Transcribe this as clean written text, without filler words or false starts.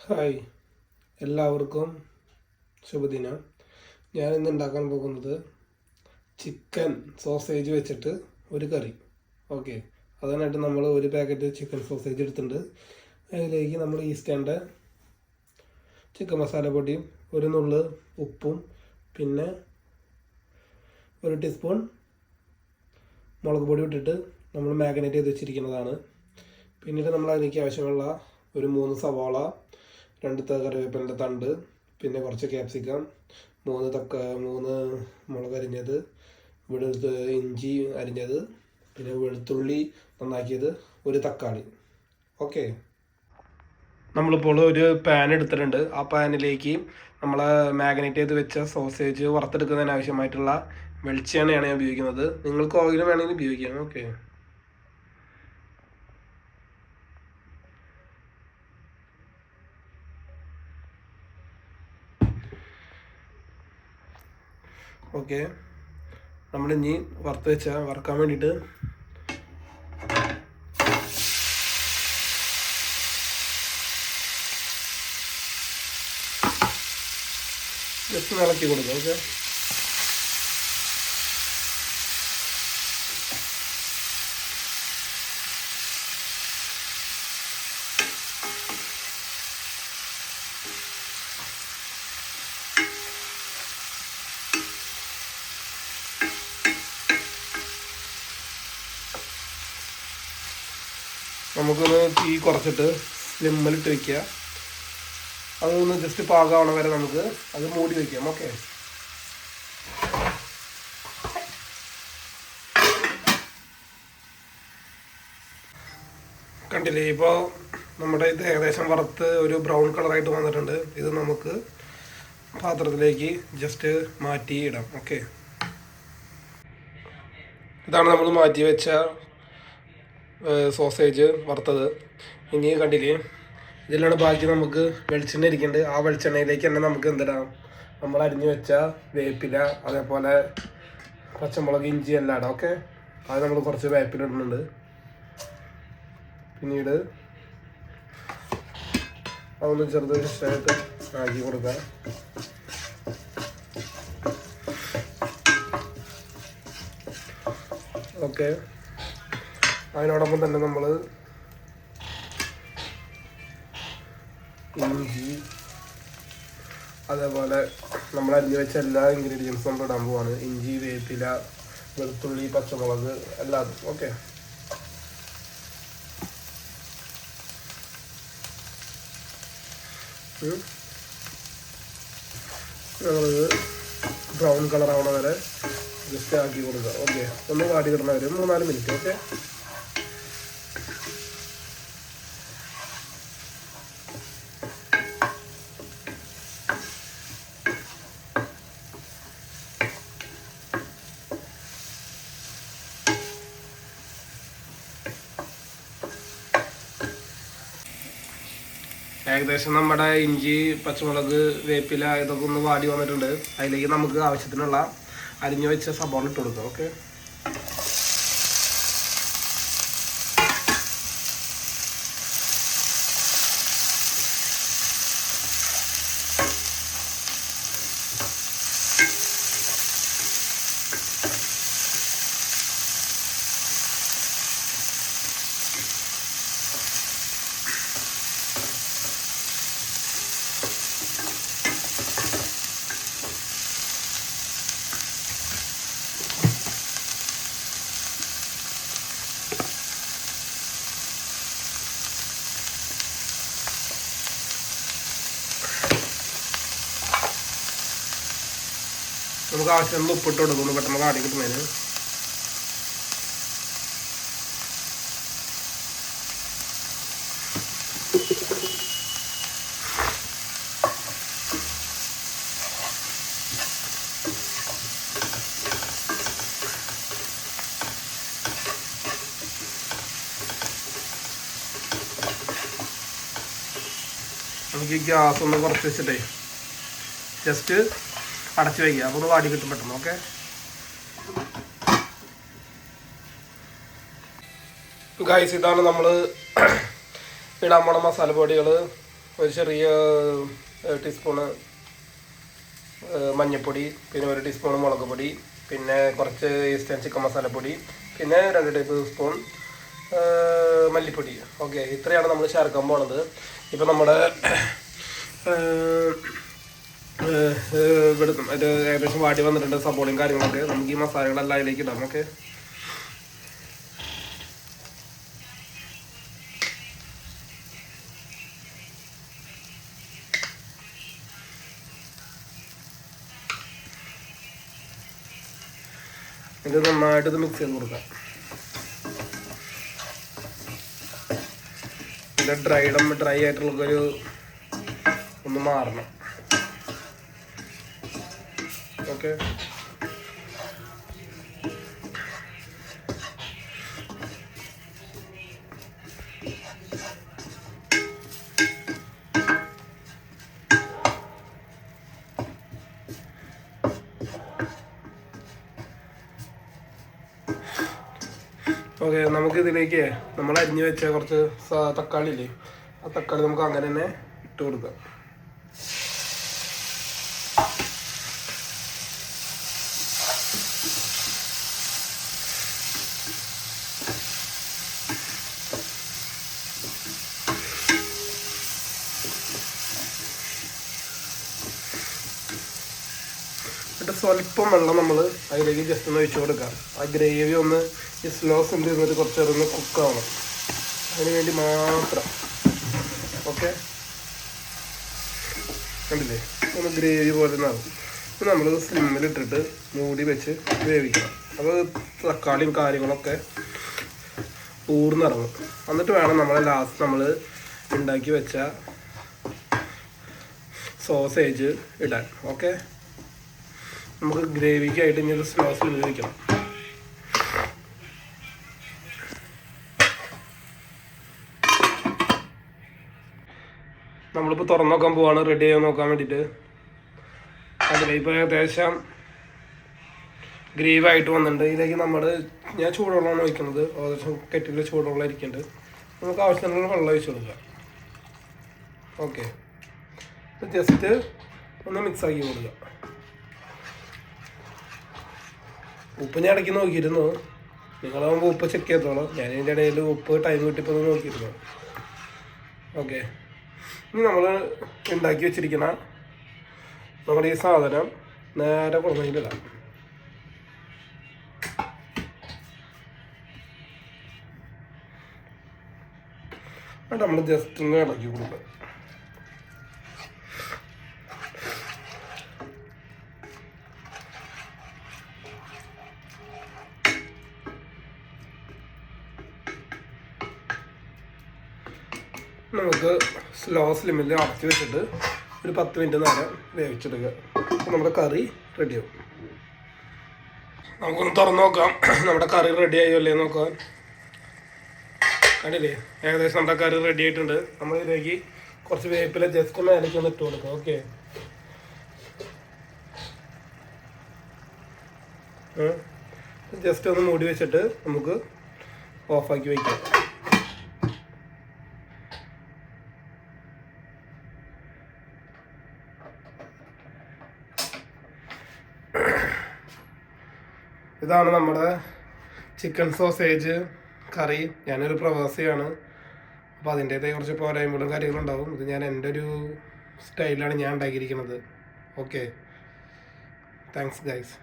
Hi, എല്ലാവർക്കും ശുഭദിനം. ഞാനിന്ന് ഉണ്ടാക്കാൻ പോകുന്നത് ചിക്കൻ സോസേജ് വെച്ചിട്ട് ഒരു കറി. ഓക്കെ, അതിനായിട്ട് നമ്മൾ ഒരു പാക്കറ്റ് ചിക്കൻ സോസേജ് എടുത്തിട്ടുണ്ട്. അതിലേക്ക് നമ്മൾ ഈസ്റ്റേൻ്റെ ചിക്കൻ മസാല പൊടിയും ഒരു നുള്ള് ഉപ്പും പിന്നെ ഒരു ടീസ്പൂൺ മുളക് പൊടി ഇട്ടിട്ട് നമ്മൾ മാഗ്നേറ്റ് ചെയ്ത് വെച്ചിരിക്കുന്നതാണ്. പിന്നീട് നമ്മൾ അതിലേക്ക് ആവശ്യമുള്ള ഒരു 3 സവാള, 2 കറിവേപ്പിൻ്റെ തണ്ട്, പിന്നെ കുറച്ച് ക്യാപ്സിക്കം, 3 മുളക് അരിഞ്ഞത്, ഇഞ്ചി അരിഞ്ഞത്, പിന്നെ വെളുത്തുള്ളി നന്നാക്കിയത്, ഒരു തക്കാളി. ഓക്കെ, നമ്മളിപ്പോൾ ഒരു പാൻ എടുത്തിട്ടുണ്ട്. ആ പാനിലേക്ക് നമ്മൾ മാഗ്നേറ്റ് ചെയ്ത് വെച്ച സോസേജ് വറുത്തെടുക്കുന്നതിന് ആവശ്യമായിട്ടുള്ള വെളിച്ചെണ്ണയാണ് ഞാൻ ഉപയോഗിക്കുന്നത്. നിങ്ങൾക്ക് ഓയിൽ വേണമെങ്കിൽ ഉപയോഗിക്കാം. ഓക്കെ, ഓക്കെ നമ്മളിനി വറുക്കാൻ വേണ്ടിയിട്ട് ജസ്റ്റ് ഇളക്കി കൊടുക്കുക. ഓക്കെ, നമുക്കൊന്ന് തീ കുറച്ചിട്ട് സ്ലിമ്മിലിട്ട് വയ്ക്കുക. അതൊന്ന് ജസ്റ്റ് പാകമാവണ വരെ നമുക്ക് അത് മൂടി വയ്ക്കാം. ഓക്കെ, കണ്ടില്ലേ, ഇപ്പോൾ നമ്മുടെ ഇത് ഏകദേശം വറുത്ത് ഒരു ബ്രൗൺ കളറായിട്ട് വന്നിട്ടുണ്ട്. ഇത് നമുക്ക് പാത്രത്തിലേക്ക് ജസ്റ്റ് മാറ്റി ഇടാം. ഓക്കെ, ഇതാണ് നമ്മൾ മാറ്റി വെച്ച സോസേജ് വറുത്തത്. ഇനി കണ്ടില്ലേ, ഇതിലാണ് ബാക്കി നമുക്ക് വെളിച്ചെണ്ണ ഇരിക്കുന്നുണ്ട്. ആ വെളിച്ചെണ്ണയിലേക്ക് തന്നെ നമുക്ക് എന്തിടാം, നമ്മൾ അരിഞ്ഞു വെച്ച വേപ്പില, അതേപോലെ പച്ചമുളക്, ഇഞ്ചി എല്ലാം ഇടാം. ഓക്കെ, അത് നമ്മൾ കുറച്ച് വേപ്പില ഇടുന്നുണ്ട്. പിന്നീട് അതൊന്ന് ചെറുതായിട്ട് ആക്കി കൊടുക്കാം. ഓക്കെ, അതിനോടൊപ്പം തന്നെ നമ്മൾ ഇഞ്ചി, അതേപോലെ നമ്മൾ അരിഞ്ഞു വെച്ച എല്ലാ ഇൻഗ്രീഡിയൻസും നമ്മൾ ഇടാൻ പോവാണ്. ഇഞ്ചി, വേപ്പില, വെളുത്തുള്ളി, പച്ചമുളക് എല്ലാം. ഓക്കെ, ഞങ്ങളിത് ബ്രൗൺ കളർ ആവണ വരെ ജസ്റ്റ് ആക്കി കൊടുക്കുക. ഓക്കെ, ഒന്ന് വാടി കിടന്ന വരെ 3-4 മിനിറ്റ്. ഓക്കെ, ഏകദേശം നമ്മുടെ ഇഞ്ചി, പച്ചമുളക്, വേപ്പില ഇതൊക്കെ ഒന്ന് വാടി വന്നിട്ടുണ്ട്. അതിലേക്ക് നമുക്ക് ആവശ്യത്തിനുള്ള അരിഞ്ഞു വെച്ച സബോള ഇട്ട് കൊടുക്കാം. ഓക്കെ, നമുക്ക് ആവശ്യമുള്ള ഉപ്പിട്ട് കൊടുക്കുന്നു പെട്ടെന്ന് കാടി കിട്ടുന്നതിന്. നമുക്ക് ഈ ഗ്യാസ് ഒന്ന് കുറച്ച് വെച്ചിട്ടേ ജസ്റ്റ് അടച്ചു വയ്ക്കുക. അപ്പോൾ ഒന്ന് വാടി കിട്ടും പെട്ടെന്ന്. ഓക്കെ, ഗൈസ്, ഇതാണ് നമ്മൾ ഇടാൻ പോണ മസാലപ്പൊടികൾ. ഒരു ചെറിയ ടീസ്പൂണ് മഞ്ഞൾപ്പൊടി, പിന്നെ 1 ടീസ്പൂൺ മുളക് പൊടി, പിന്നെ കുറച്ച് ഈസ്റ്റേൺ ചിക്കൻ മസാലപ്പൊടി, പിന്നെ 2 ടേബിൾ സ്പൂൺ മല്ലിപ്പൊടി. ഓക്കെ, ഇത്രയാണ് നമ്മൾ ചേർക്കാൻ പോണത്. ഇപ്പം നമ്മുടെ ഇവിടെ ഇത് ഏകദേശം വാടി വന്നിട്ടുണ്ട്. സബോളയും കാര്യങ്ങളൊക്കെ നമുക്ക് ഈ മസാലകളെല്ലാം അതിലേക്ക് ഇടാം. ഓക്കെ, ഇത് നന്നായിട്ട് മിക്സ് ചെയ്ത് കൊടുക്കാം. ഇത് ഡ്രൈ ആയിട്ടുള്ളൊരു ഒന്ന് മാറണം. ഓക്കെ, ഓക്കെ, നമുക്കിതിലേക്ക് നമ്മൾ അരിഞ്ഞു വെച്ച കുറച്ച് തക്കാളി ഇല്ലേ, ആ തക്കാളി നമുക്ക് അങ്ങനെ തന്നെ ഇട്ട് കൊടുക്കാം. എന്നിട്ട് സ്വല്പം വെള്ളം നമ്മൾ അതിലേക്ക് ജസ്റ്റ് ഒന്ന് ഒഴിച്ചു കൊടുക്കാം. ആ ഗ്രേവി ഒന്ന് ഈ സ്ലോ സിമ്മിൽ ഇരുന്നിട്ട് കുറച്ച് നേരം ഒന്ന് കുക്കാവണം, അതിന് വേണ്ടി മാത്രം. ഓക്കെ, കണ്ടില്ലേ, ഒന്ന് ഗ്രേവി പോലെ നിന്നാകും. നമ്മൾ സ്ലിമ്മിലിട്ടിട്ട് മൂടി വെച്ച് വേവിക്കണം. അപ്പോൾ തക്കാളിയും കാര്യങ്ങളൊക്കെ ഊർന്നിറങ്ങും. എന്നിട്ട് വേണം നമ്മൾ ലാസ്റ്റ് നമ്മൾ ഉണ്ടാക്കി വെച്ച സോസേജ് ഇടാൻ. ഓക്കെ, നമുക്ക് ഗ്രേവിക്കായിട്ട് ഇനി ഒരു സ്ലോ സ്ലിമ്മിൽ വയ്ക്കണം. നമ്മളിപ്പോൾ തുറന്നു നോക്കാൻ പോവാണ്, റെഡി ചെയ്യാൻ നോക്കാൻ വേണ്ടിയിട്ട്. അതിലിപ്പോൾ ഏകദേശം ഗ്രേവായിട്ട് വന്നിട്ടുണ്ട്. ഇതിലേക്ക് ഞാൻ ചൂടുവെള്ളമാണ് ഒഴിക്കുന്നത്. ഏകദേശം കെറ്റിൽ ചൂടുവെള്ളം ഇരിക്കുന്നുണ്ട്. നമുക്ക് ആവശ്യത്തിനുള്ള വെള്ളം ഒഴിച്ച് കൊടുക്കുക. ഓക്കെ, ജസ്റ്റ് ഒന്ന് മിക്സാക്കി കൊടുക്കുക. ഉപ്പ് ഞാൻ ഇടയ്ക്ക് നോക്കിയിരുന്നു. നിങ്ങളാകുമ്പോൾ ഉപ്പ് ചെക്ക് ചെയ്തോളാം. ഞാൻ ഇതിൻ്റെ ഇടയിൽ ഉപ്പ് ടൈം കിട്ടിയപ്പോൾ ഒന്ന് നോക്കിയിരുന്നു. ഓക്കെ, ഇനി നമ്മൾ ഉണ്ടാക്കി വെച്ചിരിക്കുന്ന നമ്മുടെ ഈ സാധനം നേരെ കുറഞ്ഞിട്ടിടാം. എന്നിട്ട് നമ്മൾ ജസ്റ്റ് ഒന്ന് ഇളക്കി കൊടുക്കുക. നമുക്ക് സ്ലോ സ്ലിമ്മിൽ അടച്ച് വെച്ചിട്ട് ഒരു 10 മിനിറ്റ് നേരം വേവിച്ചെടുക്കുക. അപ്പോൾ നമ്മുടെ കറി റെഡിയാവും. നമുക്കൊന്ന് തുറന്ന് നോക്കാം നമ്മുടെ കറി റെഡി ആയോ അല്ലേ നോക്കാൻ. കണ്ടില്ലേ, ഏകദേശം നമ്മുടെ കറി റെഡി ആയിട്ടുണ്ട്. നമ്മൾ ഇതിലേക്ക് കുറച്ച് വേപ്പില ജസ്റ്റ് മേലേക്ക് ഒന്ന് ഇട്ട് കൊടുക്കാം. ഓക്കെ, ജസ്റ്റ് ഒന്ന് മൂടി വെച്ചിട്ട് നമുക്ക് ഓഫാക്കി വയ്ക്കാം. ഇതാണ് നമ്മുടെ ചിക്കൻ സോസേജ് കറി. ഞാനൊരു പ്രവാസിയാണ്, അപ്പോൾ അതിൻ്റേതായ കുറച്ച് പോരായ്മകളും കാര്യങ്ങളുണ്ടാവും. ഇത് ഞാൻ എൻ്റെ ഒരു സ്റ്റൈലാണ് ഞാൻ ഉണ്ടാക്കിയിരിക്കുന്നത്. Okay, thanks guys.